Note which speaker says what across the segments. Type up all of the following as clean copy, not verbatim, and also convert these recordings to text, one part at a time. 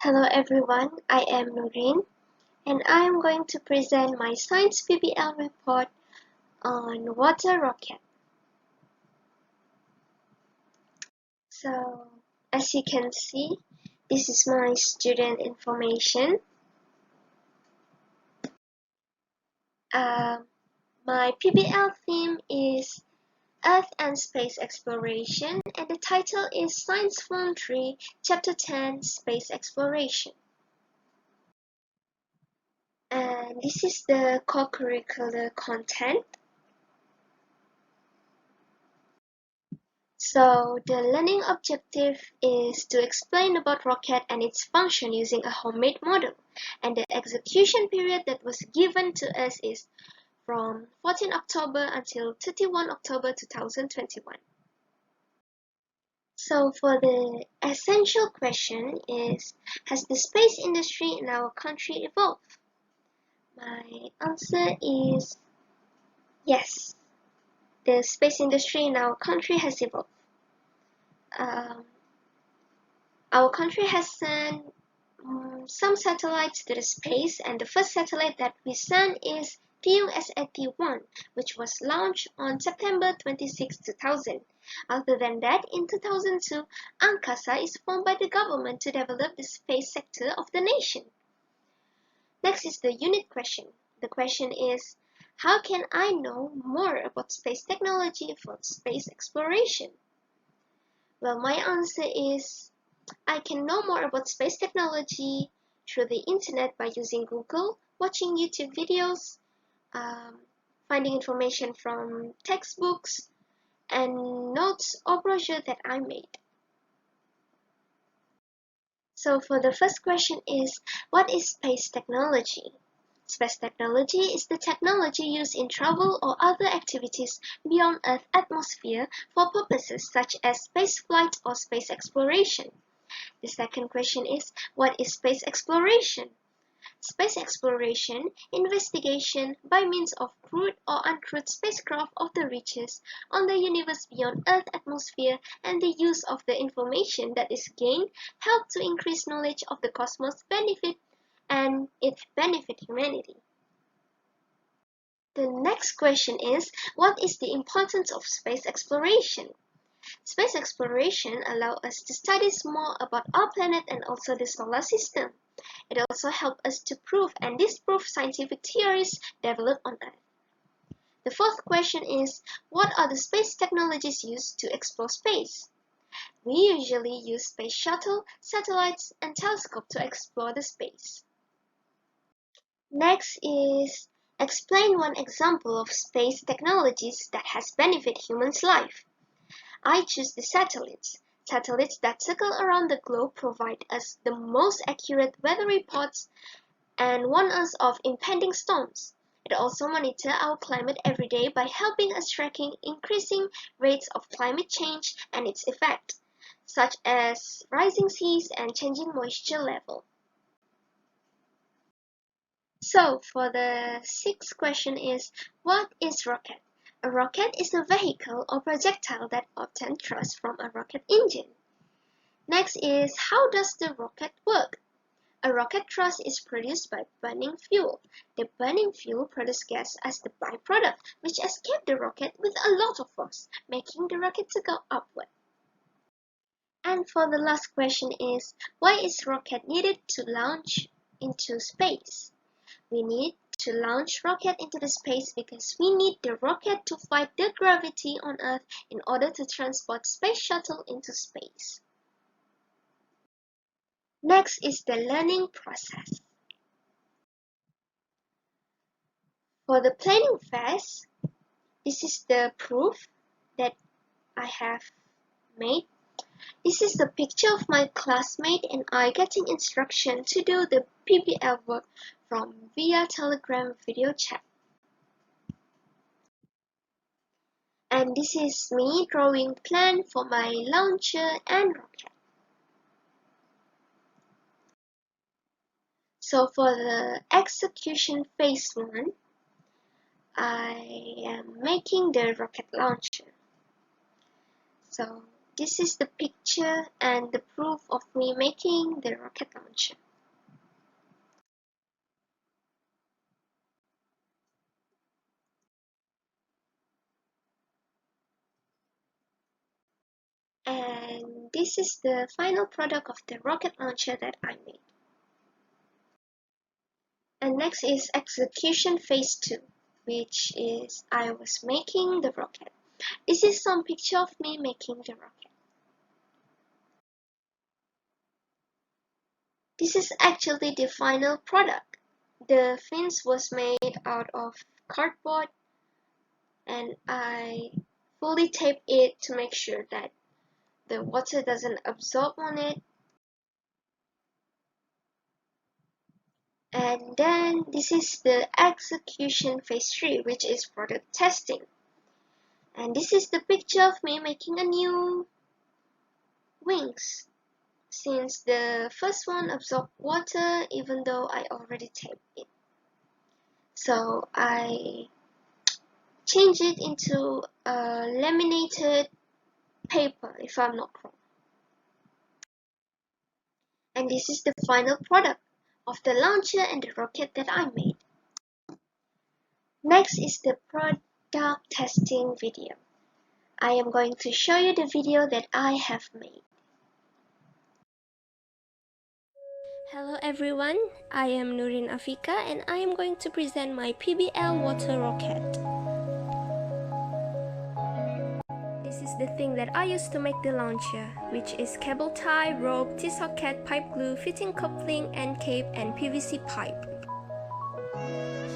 Speaker 1: Hello everyone, I am Nureen and I am going to present my Science PBL report on water rocket. So, as you can see, this is my student information. My PBL theme is Earth and Space Exploration and the title is Science Form 3, Chapter 10, Space Exploration. And this is the co-curricular content. So the learning objective is to explain about rocket and its function using a homemade model, and the execution period that was given to us is from 14 October until 31 October 2021. So for the essential question is, has the space industry in our country evolved? My answer is yes. The space industry in our country has evolved. Our country has sent some satellites to the space, and the first satellite that we sent is TUS-81, which was launched on September 26, 2000. Other than that, in 2002, Angkasa is formed by the government to develop the space sector of the nation. Next is the unit question. The question is, how can I know more about space technology for space exploration? Well, my answer is, I can know more about space technology through the internet by using Google, watching YouTube videos, finding information from textbooks, and notes or brochure that I made. So for the first question is, what is space technology? Space technology is the technology used in travel or other activities beyond Earth's atmosphere for purposes such as space flight or space exploration. The second question is, what is space exploration? Space exploration, investigation by means of crewed or uncrewed spacecraft of the reaches on the universe beyond Earth's atmosphere, and the use of the information that is gained help to increase knowledge of the cosmos and it benefit humanity. The next question is, what is the importance of space exploration? Space exploration allows us to study more about our planet and also the solar system. It also helps us to prove and disprove scientific theories developed on Earth. The fourth question is, what are the space technologies used to explore space? We usually use space shuttle, satellites, and telescopes to explore the space. Next is, explain one example of space technologies that has benefited humans' life. I choose the satellites. Satellites that circle around the globe provide us the most accurate weather reports and warn us of impending storms. It also monitors our climate every day by helping us tracking increasing rates of climate change and its effect, such as rising seas and changing moisture level. So for the sixth question is, what is rocket? A rocket is a vehicle or projectile that obtains thrust from a rocket engine. Next is, how does the rocket work? A rocket thrust is produced by burning fuel. The burning fuel produces gas as the byproduct, which escapes the rocket with a lot of force, making the rocket to go upward. And for the last question is, why is rocket needed to launch into space? We need to launch rocket into the space because we need the rocket to fight the gravity on Earth in order to transport space shuttle into space. Next is the learning process. For the planning phase, this is the proof that I have made. This is the picture of my classmate and I getting instruction to do the PBL work from via Telegram video chat. And this is me drawing plan for my launcher and rocket. So for the execution phase 1, I am making the rocket launcher. So this is the picture and the proof of me making the rocket launcher. And this is the final product of the rocket launcher that I made. And next is execution phase 2, which is I was making the rocket. This is some picture of me making the rocket. This is actually the final product. The fins was made out of cardboard, and I fully taped it to make sure that the water doesn't absorb on it. And then this is the execution phase 3, which is product testing. And this is the picture of me making a new wings, since the first one absorbed water even though I already taped it. So I changed it into a laminated paper, if I'm not wrong. And this is the final product of the launcher and the rocket that I made. Next is the product testing video. I am going to show you the video that I have made.
Speaker 2: Hello everyone, I am Nureen Afika and I am going to present my PBL water rocket. This is the thing that I used to make the launcher, which is cable tie, rope, T-socket, pipe glue, fitting coupling, end cape, and PVC pipe.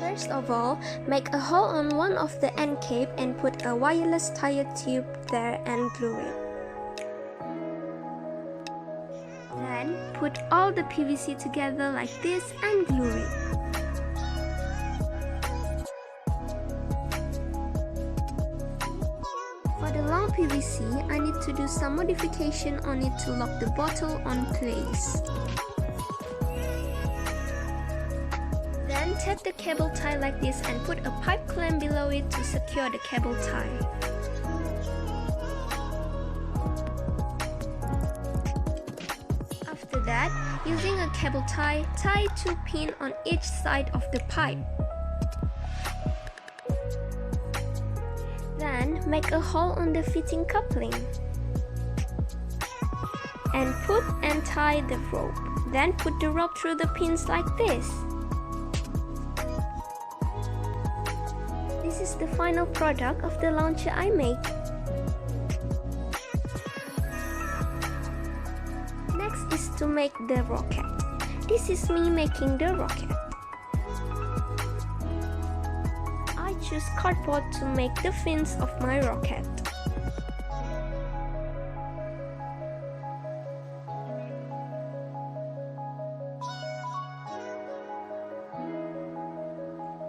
Speaker 2: First of all, make a hole on one of the end cape and put a wireless tire tube there and glue it. Then, put all the PVC together like this and glue it. For the long PVC, I need to do some modification on it to lock the bottle on place. Then tap the cable tie like this and put a pipe clamp below it to secure the cable tie. After that, using a cable tie, tie 2 pins on each side of the pipe. Then make a hole on the fitting coupling. And put and tie the rope. Then put the rope through the pins like this. This is the final product of the launcher I made. Next is to make the rocket. This is me making the rocket. I choose cardboard to make the fins of my rocket.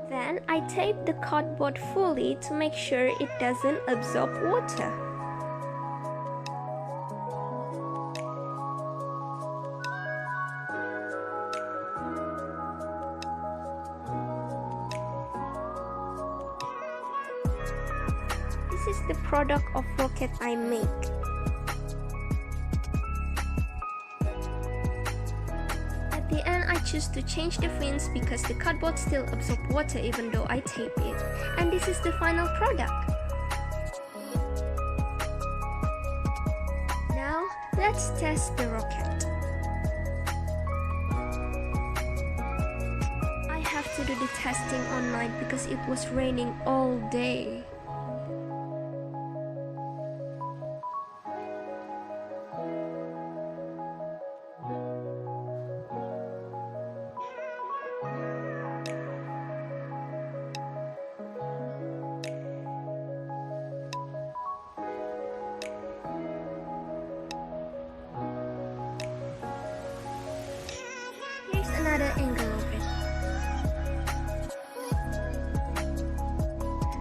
Speaker 2: Then I tape the cardboard fully to make sure it doesn't absorb water. This is the product of rocket I make. At the end, I choose to change the fins because the cardboard still absorbs water even though I tape it. And this is the final product. Now, let's test the rocket. I have to do the testing online because it was raining all day. Here's another angle of it.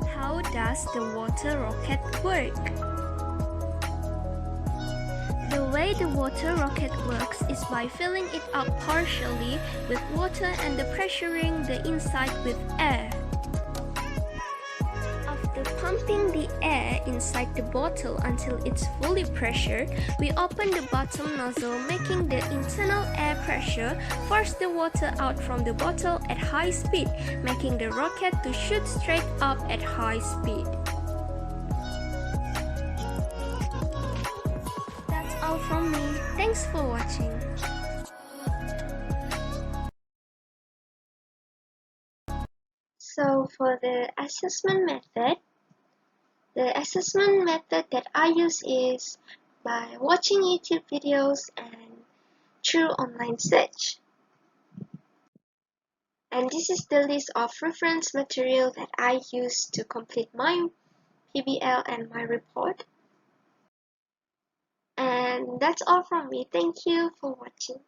Speaker 2: How does the water rocket work? The way the water rocket works is by filling it up partially with water and pressuring the inside with air. After pumping heating the air inside the bottle until it's fully pressured, we open the bottom nozzle, making the internal air pressure force the water out from the bottle at high speed, making the rocket to shoot straight up at high speed. That's all from me. Thanks for watching.
Speaker 1: So for the assessment method that I use is by watching YouTube videos and through online search. And this is the list of reference material that I use to complete my PBL and my report. And that's all from me. Thank you for watching.